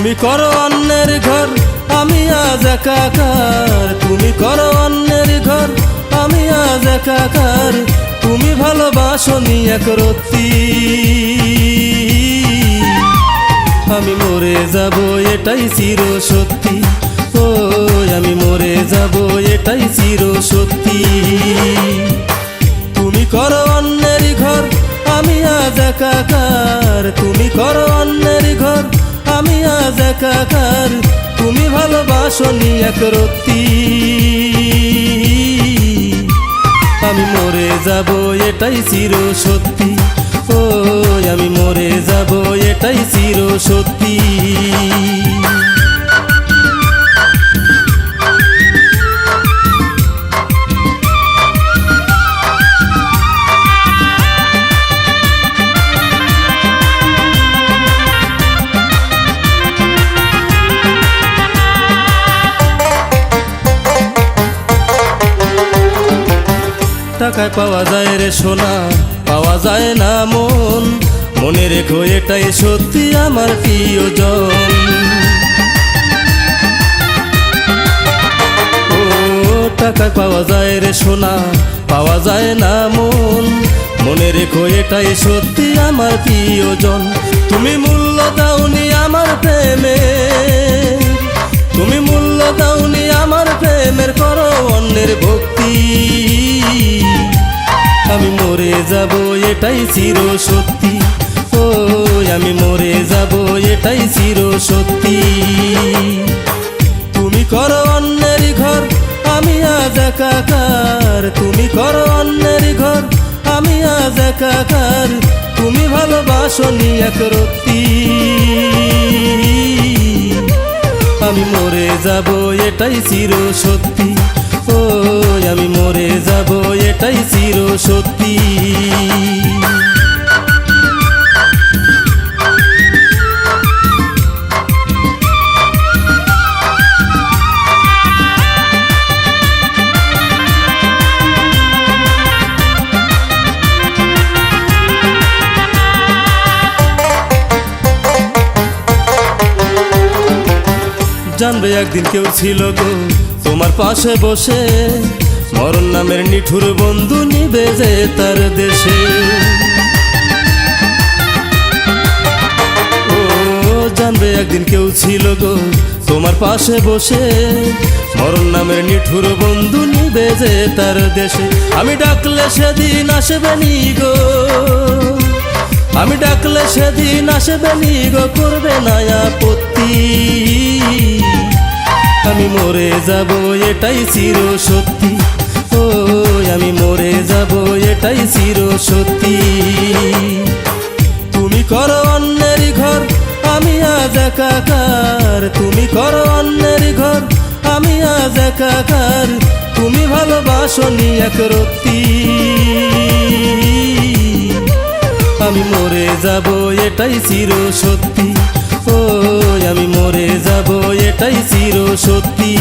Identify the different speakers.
Speaker 1: তুমি করো অন্যের ঘর আমি আজ একাকার, তুমি করো অন্যের ঘর আমি আজ একাকার। তুমি ভালোবাসনি একরত্তি, আমি মরে যাব এটাই চির সত্যি। ও আমি মরে যাব এটাই চির সত্যি। তুমি করো অন্যের ঘর আমি আজ একাকার, তুমি করো অন্যের ঘর আমি আজ একাকার। তুমি ভালোবাসনি একরত্তি, আমি মরে যাব এটাই চির সত্যি। ও আমি মরে যাব এটাই চির সত্যি। টাকায় পাওয়া যায় রে সোনা, পাওয়া যায় না মন। মনে রেখো এটাই সত্যি আমার প্রিয়জন। ও টাকায় পাওয়া যায় রে সোনা, পাওয়া যায় না মন। মনে রেখো এটাই সত্যি আমার প্রিয়জন। তুমি মূল্য দাওনি আমার প্রেমে, তুমি মূল্য দাওনি আমার প্রেমের, করো অন্যের ভক্তি। আমি মরে যাব এটাই চির সত্যি। ও আমি মরে যাব এটাই চির সত্যি। তুমি করো অন্যের ঘর আমি আজ একাকার, তুমি করো অন্যের ঘর আমি আজ একাকার। তুমি ভালোবাসনি একরত্তি, আমি মরে যাব এটাই চির সত্যি। ও আমি মরে যাব এটাই চির সত্যি। জানবে একদিন কেউ ছিল গো তোমার পাশে বসে, মরণ নামের নিঠুর বন্ধু নিবে যে তার দেশে। ও জানবে একদিন কেউ ছিল গো তোমার পাশে বসে, মরণ নামের নিঠুর বন্ধু নিবে যে তার দেশে। আমি ডাকলে সেদিন আসবে নি গো, আমি ডাকলে সেদিন আসবে নি গো, করবে না আপত্তি। আমি মরে যাব এটাই চির সত্যি। ও আমি মরে যাব এটাই চির সত্যি। তুমি করো অন্যের ঘর আমি আজ একাকার, তুমি করো অন্যের ঘর আমি আজ একাকার। তুমি ভালোবাসনি একরত্তি, আমি মরে যাব এটাই চির সত্যি। ও আমি মরে যাব এটাই চির সত্যি।